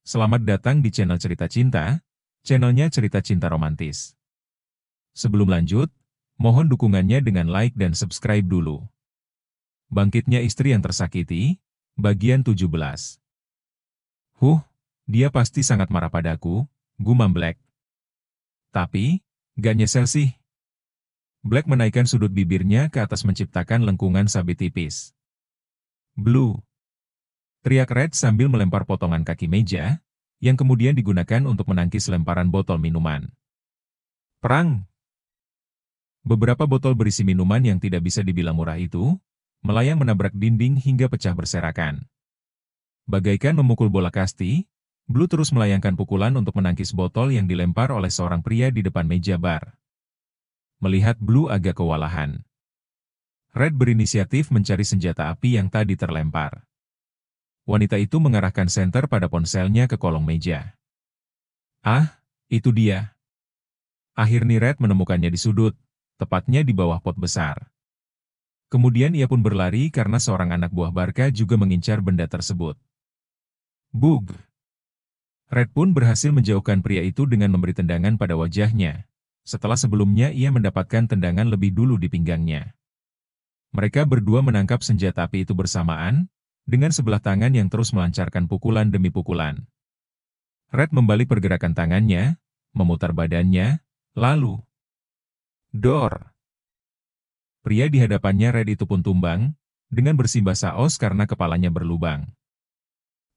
Selamat datang di channel Cerita Cinta, channelnya cerita cinta romantis. Sebelum lanjut, mohon dukungannya dengan like dan subscribe dulu. Bangkitnya istri yang tersakiti, bagian 17. Dia pasti sangat marah padaku, gumam Black. Tapi, gak nyesel sih. Black menaikkan sudut bibirnya ke atas menciptakan lengkungan sabit tipis. Blue. Teriak Red sambil melempar potongan kaki meja, yang kemudian digunakan untuk menangkis lemparan botol minuman. Perang! Beberapa botol berisi minuman yang tidak bisa dibilang murah itu, melayang menabrak dinding hingga pecah berserakan. Bagaikan memukul bola kasti, Blue terus melayangkan pukulan untuk menangkis botol yang dilempar oleh seorang pria di depan meja bar. Melihat Blue agak kewalahan, Red berinisiatif mencari senjata api yang tadi terlempar. Wanita itu mengarahkan senter pada ponselnya ke kolong meja. Ah, itu dia. Akhirnya Red menemukannya di sudut, tepatnya di bawah pot besar. Kemudian ia pun berlari karena seorang anak buah Barca juga mengincar benda tersebut. Bug! Red pun berhasil menjauhkan pria itu dengan memberi tendangan pada wajahnya, setelah sebelumnya ia mendapatkan tendangan lebih dulu di pinggangnya. Mereka berdua menangkap senjata api itu bersamaan, dengan sebelah tangan yang terus melancarkan pukulan demi pukulan. Red membalik pergerakan tangannya, memutar badannya, lalu dor! Pria di hadapannya Red itu pun tumbang, dengan bersimbah saos karena kepalanya berlubang.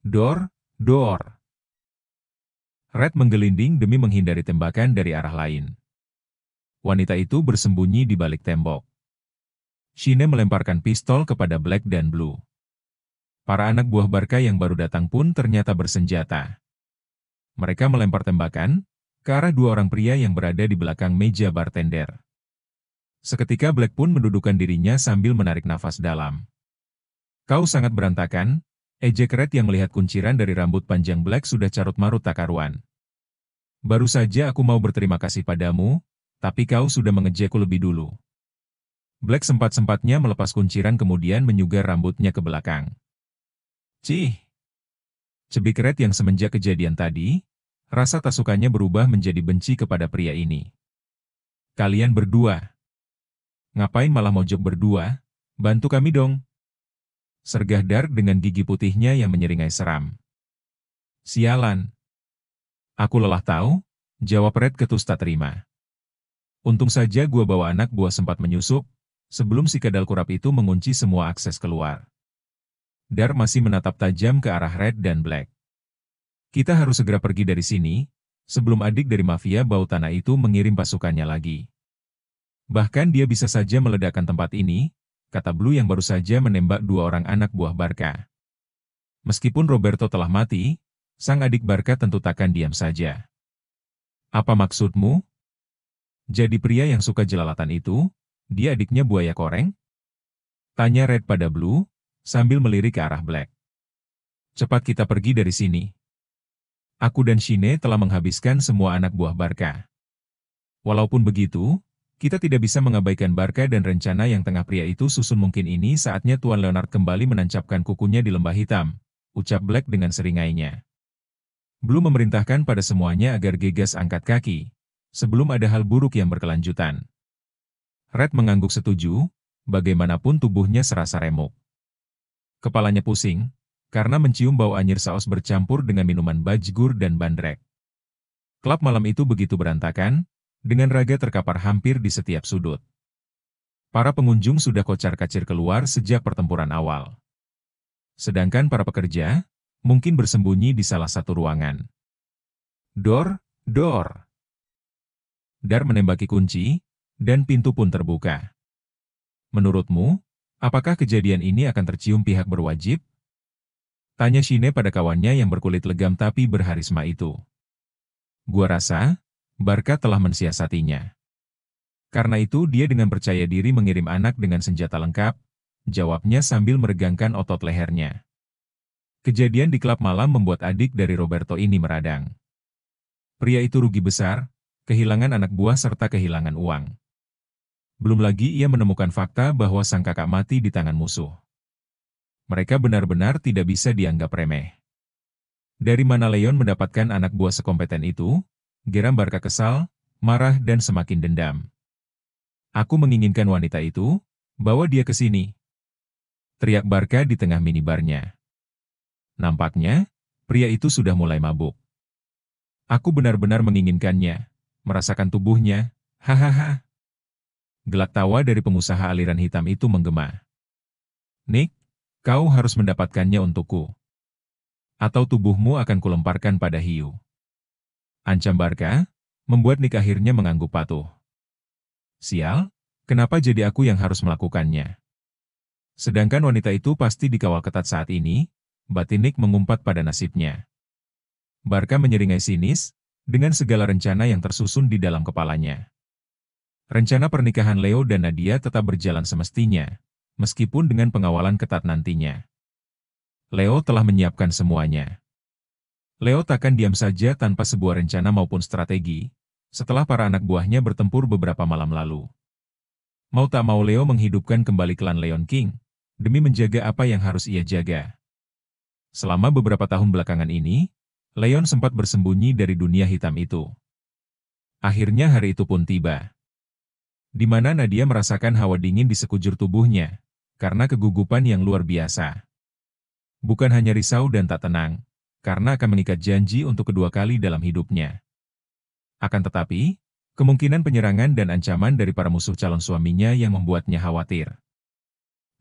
Dor, dor! Red menggelinding demi menghindari tembakan dari arah lain. Wanita itu bersembunyi di balik tembok. Shine melemparkan pistol kepada Black dan Blue. Para anak buah Barca yang baru datang pun ternyata bersenjata. Mereka melempar tembakan ke arah dua orang pria yang berada di belakang meja bartender. Seketika Black pun mendudukkan dirinya sambil menarik nafas dalam. Kau sangat berantakan, ejek Red yang melihat kunciran dari rambut panjang Black sudah carut-marut tak karuan. Baru saja aku mau berterima kasih padamu, tapi kau sudah mengejekku lebih dulu. Black sempat-sempatnya melepas kunciran kemudian menyugar rambutnya ke belakang. Cih! Cebik Red yang semenjak kejadian tadi, rasa tak sukanya berubah menjadi benci kepada pria ini. Kalian berdua. Ngapain malah mojok berdua? Bantu kami dong. Sergah Dark dengan gigi putihnya yang menyeringai seram. Sialan. Aku lelah tahu, jawab Red ketus tak terima. Untung saja gua bawa anak buah sempat menyusup, sebelum si kadal kurap itu mengunci semua akses keluar. Dark masih menatap tajam ke arah Red dan Black. Kita harus segera pergi dari sini, sebelum adik dari mafia bau tanah itu mengirim pasukannya lagi. Bahkan dia bisa saja meledakkan tempat ini, kata Blue yang baru saja menembak dua orang anak buah Barca. Meskipun Roberto telah mati, sang adik Barca tentu takkan diam saja. Apa maksudmu? Jadi pria yang suka jelalatan itu, dia adiknya buaya koreng? Tanya Red pada Blue, sambil melirik ke arah Black. Cepat kita pergi dari sini. Aku dan Shine telah menghabiskan semua anak buah Barca. Walaupun begitu, kita tidak bisa mengabaikan Barca dan rencana yang tengah pria itu susun. Mungkin ini saatnya Tuan Leonard kembali menancapkan kukunya di lembah hitam, ucap Black dengan seringainya. Blue memerintahkan pada semuanya agar gegas angkat kaki, sebelum ada hal buruk yang berkelanjutan. Red mengangguk setuju, bagaimanapun tubuhnya serasa remuk. Kepalanya pusing, karena mencium bau anyir saus bercampur dengan minuman bajgur dan bandrek. Klub malam itu begitu berantakan, dengan raga terkapar hampir di setiap sudut. Para pengunjung sudah kocar-kacir keluar sejak pertempuran awal. Sedangkan para pekerja, mungkin bersembunyi di salah satu ruangan. Dor, dor! Dar menembaki kunci, dan pintu pun terbuka. Menurutmu, apakah kejadian ini akan tercium pihak berwajib? Tanya Shine pada kawannya yang berkulit legam tapi berharisma itu. Gua rasa, Barca telah mensiasatinya. Karena itu dia dengan percaya diri mengirim anak dengan senjata lengkap, jawabnya sambil meregangkan otot lehernya. Kejadian di klub malam membuat adik dari Roberto ini meradang. Pria itu rugi besar, kehilangan anak buah serta kehilangan uang. Belum lagi ia menemukan fakta bahwa sang kakak mati di tangan musuh. Mereka benar-benar tidak bisa dianggap remeh. Dari mana Leon mendapatkan anak buah sekompeten itu? Geram Barca kesal, marah dan semakin dendam. Aku menginginkan wanita itu, bawa dia ke sini. Teriak Barca di tengah minibarnya. Nampaknya, pria itu sudah mulai mabuk. Aku benar-benar menginginkannya, merasakan tubuhnya, hahaha. Gelak tawa dari pengusaha aliran hitam itu menggema. Nick, kau harus mendapatkannya untukku. Atau tubuhmu akan kulemparkan pada hiu. Ancam Barca, membuat Nick akhirnya mengangguk patuh. Sial, kenapa jadi aku yang harus melakukannya? Sedangkan wanita itu pasti dikawal ketat saat ini, batin Nick mengumpat pada nasibnya. Barca menyeringai sinis, dengan segala rencana yang tersusun di dalam kepalanya. Rencana pernikahan Leo dan Nadia tetap berjalan semestinya, meskipun dengan pengawalan ketat nantinya. Leo telah menyiapkan semuanya. Leo takkan diam saja tanpa sebuah rencana maupun strategi, setelah para anak buahnya bertempur beberapa malam lalu. Mau tak mau Leo menghidupkan kembali klan Leon King, demi menjaga apa yang harus ia jaga. Selama beberapa tahun belakangan ini, Leon sempat bersembunyi dari dunia hitam itu. Akhirnya hari itu pun tiba. Di mana Nadia merasakan hawa dingin di sekujur tubuhnya, karena kegugupan yang luar biasa. Bukan hanya risau dan tak tenang, karena akan mengikat janji untuk kedua kali dalam hidupnya. Akan tetapi, kemungkinan penyerangan dan ancaman dari para musuh calon suaminya yang membuatnya khawatir.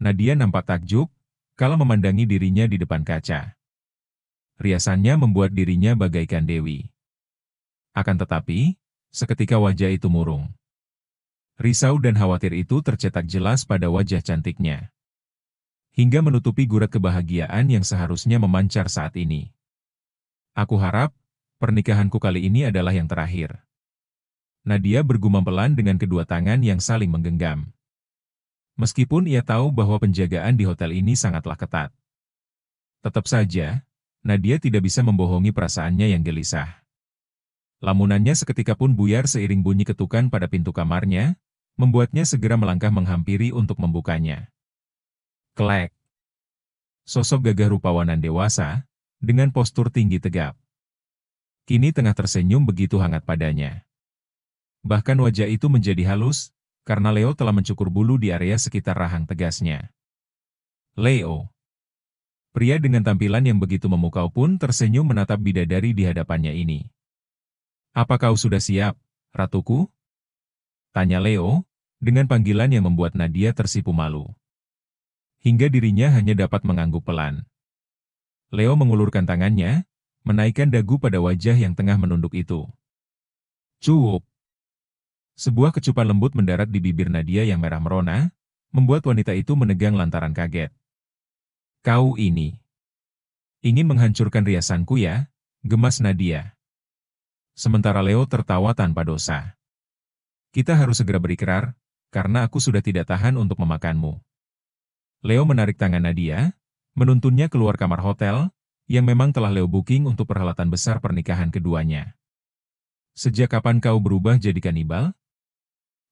Nadia nampak takjub, kala memandangi dirinya di depan kaca. Riasannya membuat dirinya bagaikan dewi. Akan tetapi, seketika wajah itu murung. Risau dan khawatir itu tercetak jelas pada wajah cantiknya. Hingga menutupi gurat kebahagiaan yang seharusnya memancar saat ini. Aku harap, pernikahanku kali ini adalah yang terakhir. Nadia bergumam pelan dengan kedua tangan yang saling menggenggam. Meskipun ia tahu bahwa penjagaan di hotel ini sangatlah ketat. Tetap saja, Nadia tidak bisa membohongi perasaannya yang gelisah. Lamunannya seketika pun buyar seiring bunyi ketukan pada pintu kamarnya, membuatnya segera melangkah menghampiri untuk membukanya. Klek. Sosok gagah rupawanan dewasa, dengan postur tinggi tegap. Kini tengah tersenyum begitu hangat padanya. Bahkan wajah itu menjadi halus, karena Leo telah mencukur bulu di area sekitar rahang tegasnya. Leo. Pria dengan tampilan yang begitu memukau pun tersenyum menatap bidadari di hadapannya ini. Apa kau sudah siap, ratuku? Tanya Leo, dengan panggilan yang membuat Nadia tersipu malu. Hingga dirinya hanya dapat mengangguk pelan. Leo mengulurkan tangannya, menaikkan dagu pada wajah yang tengah menunduk itu. Cuup. Sebuah kecupan lembut mendarat di bibir Nadia yang merah merona, membuat wanita itu menegang lantaran kaget. Kau ini ingin menghancurkan riasanku ya, gemas Nadia. Sementara Leo tertawa tanpa dosa. Kita harus segera berikrar, karena aku sudah tidak tahan untuk memakanmu. Leo menarik tangan Nadia, menuntunnya keluar kamar hotel, yang memang telah Leo booking untuk perhelatan besar pernikahan keduanya. Sejak kapan kau berubah jadi kanibal?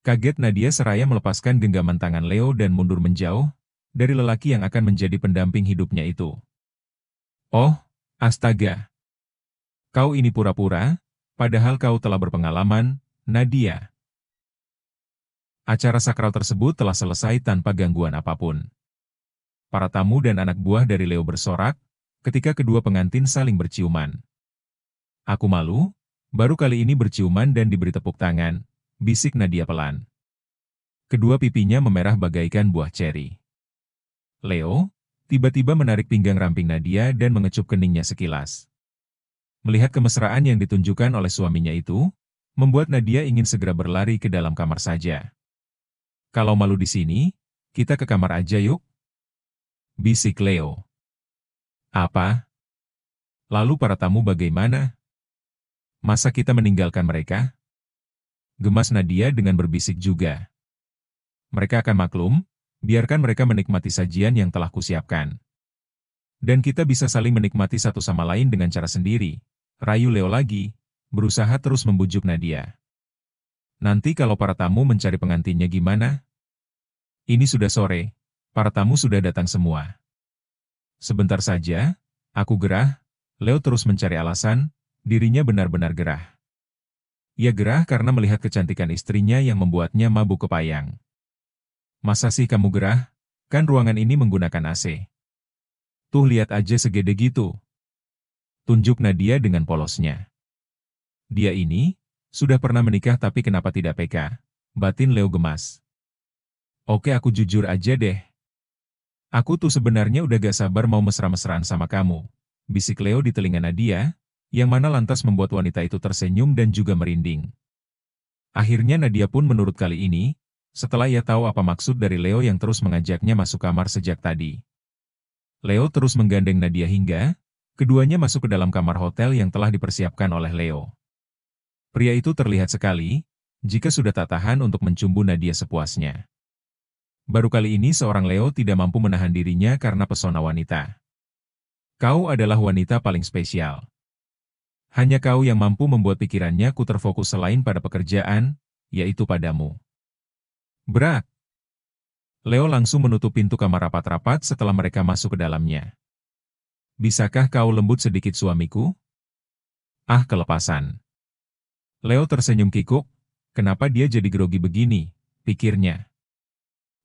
Kaget Nadia seraya melepaskan genggaman tangan Leo dan mundur menjauh, dari lelaki yang akan menjadi pendamping hidupnya itu. Oh, astaga. Kau ini pura-pura, padahal kau telah berpengalaman, Nadia. Acara sakral tersebut telah selesai tanpa gangguan apapun. Para tamu dan anak buah dari Leo bersorak, ketika kedua pengantin saling berciuman. Aku malu, baru kali ini berciuman dan diberi tepuk tangan, bisik Nadia pelan. Kedua pipinya memerah bagaikan buah ceri. Leo, tiba-tiba menarik pinggang ramping Nadia dan mengecup keningnya sekilas. Melihat kemesraan yang ditunjukkan oleh suaminya itu, membuat Nadia ingin segera berlari ke dalam kamar saja. Kalau malu di sini, kita ke kamar aja yuk. Bisik Leo. Apa? Lalu para tamu bagaimana? Masa kita meninggalkan mereka? Gemas Nadia dengan berbisik juga. Mereka akan maklum, biarkan mereka menikmati sajian yang telah kusiapkan. Dan kita bisa saling menikmati satu sama lain dengan cara sendiri, rayu Leo lagi, berusaha terus membujuk Nadia. Nanti kalau para tamu mencari pengantinnya gimana? Ini sudah sore, para tamu sudah datang semua. Sebentar saja, aku gerah, Leo terus mencari alasan, dirinya benar-benar gerah. Ia gerah karena melihat kecantikan istrinya yang membuatnya mabuk kepayang. Masa sih kamu gerah? Kan ruangan ini menggunakan AC. Tuh lihat aja segede gitu. Tunjuk Nadia dengan polosnya. Dia ini, sudah pernah menikah tapi kenapa tidak peka? Batin Leo gemas. Oke aku jujur aja deh. Aku tuh sebenarnya udah gak sabar mau mesra-mesraan sama kamu. Bisik Leo di telinga Nadia, yang mana lantas membuat wanita itu tersenyum dan juga merinding. Akhirnya Nadia pun menurut kali ini, setelah ia tahu apa maksud dari Leo yang terus mengajaknya masuk kamar sejak tadi. Leo terus menggandeng Nadia hingga, keduanya masuk ke dalam kamar hotel yang telah dipersiapkan oleh Leo. Pria itu terlihat sekali, jika sudah tak tahan untuk mencumbu Nadia sepuasnya. Baru kali ini seorang Leo tidak mampu menahan dirinya karena pesona wanita. Kau adalah wanita paling spesial. Hanya kau yang mampu membuat pikirannya ku terfokus selain pada pekerjaan, yaitu padamu. Brak! Leo langsung menutup pintu kamar rapat-rapat setelah mereka masuk ke dalamnya. Bisakah kau lembut sedikit suamiku? Ah kelepasan. Leo tersenyum kikuk, kenapa dia jadi grogi begini, pikirnya.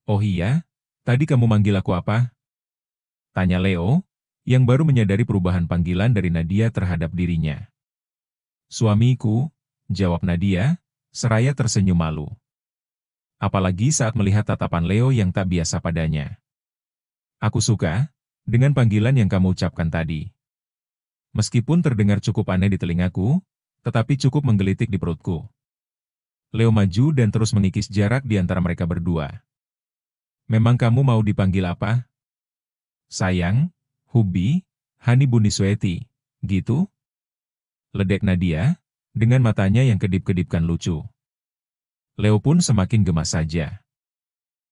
Oh iya, tadi kamu manggil aku apa? Tanya Leo, yang baru menyadari perubahan panggilan dari Nadia terhadap dirinya. Suamiku, jawab Nadia, seraya tersenyum malu. Apalagi saat melihat tatapan Leo yang tak biasa padanya. Aku suka, dengan panggilan yang kamu ucapkan tadi. Meskipun terdengar cukup aneh di telingaku, tetapi cukup menggelitik di perutku. Leo maju dan terus mengikis jarak di antara mereka berdua. Memang kamu mau dipanggil apa? Sayang, Hubi, Hani Buni Sweti, gitu? Ledek Nadia, dengan matanya yang kedip-kedipkan lucu. Leo pun semakin gemas saja.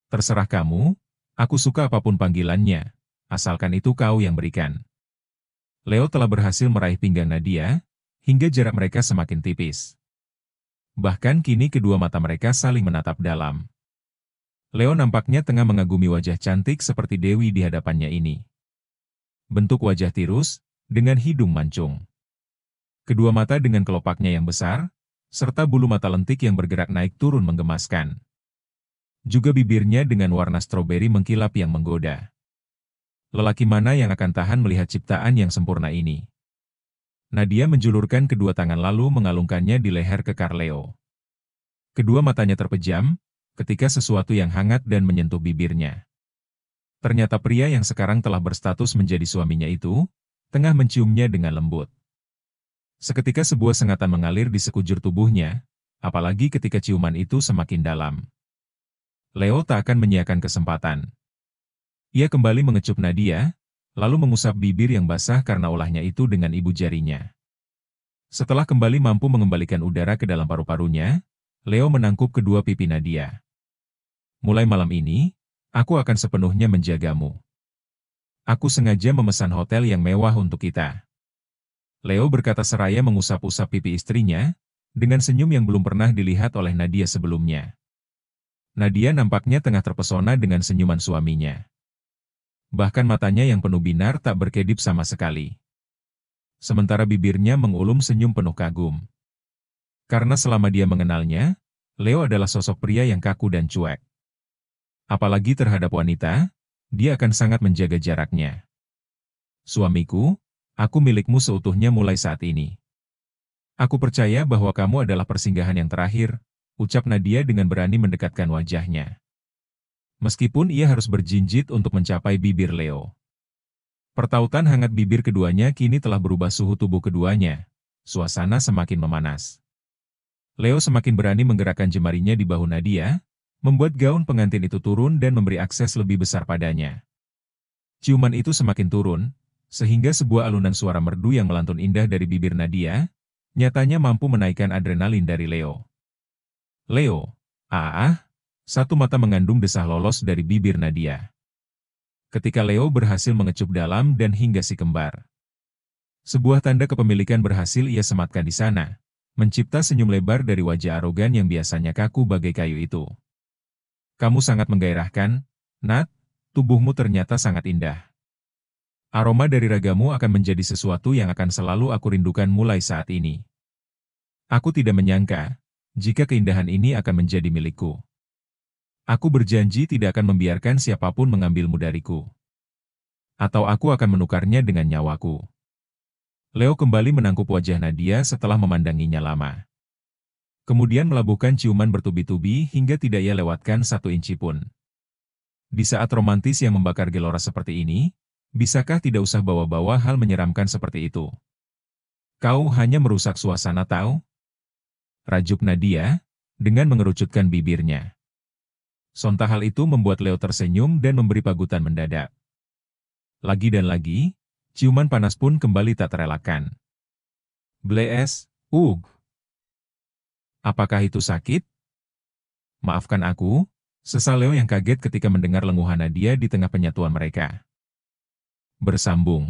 Terserah kamu, aku suka apapun panggilannya, asalkan itu kau yang berikan. Leo telah berhasil meraih pinggang Nadia, hingga jarak mereka semakin tipis. Bahkan kini kedua mata mereka saling menatap dalam. Leo nampaknya tengah mengagumi wajah cantik seperti Dewi di hadapannya ini. Bentuk wajah tirus, dengan hidung mancung. Kedua mata dengan kelopaknya yang besar, serta bulu mata lentik yang bergerak naik turun menggemaskan. Juga bibirnya dengan warna stroberi mengkilap yang menggoda. Lelaki mana yang akan tahan melihat ciptaan yang sempurna ini? Nadia menjulurkan kedua tangan lalu mengalungkannya di leher kekar Leo. Kedua matanya terpejam, ketika sesuatu yang hangat dan menyentuh bibirnya. Ternyata pria yang sekarang telah berstatus menjadi suaminya itu, tengah menciumnya dengan lembut. Seketika sebuah sengatan mengalir di sekujur tubuhnya, apalagi ketika ciuman itu semakin dalam. Leo tak akan menyiakan kesempatan. Ia kembali mengecup Nadia, lalu mengusap bibir yang basah karena ulahnya itu dengan ibu jarinya. Setelah kembali mampu mengembalikan udara ke dalam paru-parunya, Leo menangkup kedua pipi Nadia. Mulai malam ini, aku akan sepenuhnya menjagamu. Aku sengaja memesan hotel yang mewah untuk kita. Leo berkata seraya mengusap-usap pipi istrinya, dengan senyum yang belum pernah dilihat oleh Nadia sebelumnya. Nadia nampaknya tengah terpesona dengan senyuman suaminya. Bahkan matanya yang penuh binar tak berkedip sama sekali. Sementara bibirnya mengulum senyum penuh kagum. Karena selama dia mengenalnya, Leo adalah sosok pria yang kaku dan cuek. Apalagi terhadap wanita, dia akan sangat menjaga jaraknya. Suamiku, aku milikmu seutuhnya mulai saat ini. Aku percaya bahwa kamu adalah persinggahan yang terakhir, ucap Nadia dengan berani mendekatkan wajahnya. Meskipun ia harus berjinjit untuk mencapai bibir Leo. Pertautan hangat bibir keduanya kini telah berubah suhu tubuh keduanya. Suasana semakin memanas. Leo semakin berani menggerakkan jemarinya di bahu Nadia, membuat gaun pengantin itu turun dan memberi akses lebih besar padanya. Ciuman itu semakin turun, sehingga sebuah alunan suara merdu yang melantun indah dari bibir Nadia, nyatanya mampu menaikkan adrenalin dari Leo. Leo, satu mata mengandung desah lolos dari bibir Nadia. Ketika Leo berhasil mengecup dalam dan hingga si kembar. Sebuah tanda kepemilikan berhasil ia sematkan di sana, mencipta senyum lebar dari wajah arogan yang biasanya kaku bagai kayu itu. Kamu sangat menggairahkan, Nat, tubuhmu ternyata sangat indah. Aroma dari ragamu akan menjadi sesuatu yang akan selalu aku rindukan mulai saat ini. Aku tidak menyangka, jika keindahan ini akan menjadi milikku. Aku berjanji tidak akan membiarkan siapapun mengambilmu dariku. Atau aku akan menukarnya dengan nyawaku. Leo kembali menangkup wajah Nadia setelah memandanginya lama. Kemudian melabuhkan ciuman bertubi-tubi hingga tidak ia lewatkan 1 inci pun. Di saat romantis yang membakar gelora seperti ini, bisakah tidak usah bawa-bawa hal menyeramkan seperti itu? Kau hanya merusak suasana tahu? Rajuk Nadia, dengan mengerucutkan bibirnya. Sontak hal itu membuat Leo tersenyum dan memberi pagutan mendadak. Lagi dan lagi, ciuman panas pun kembali tak terelakkan. Blees, apakah itu sakit? Maafkan aku, sesal Leo yang kaget ketika mendengar lenguhan Nadia di tengah penyatuan mereka. Bersambung.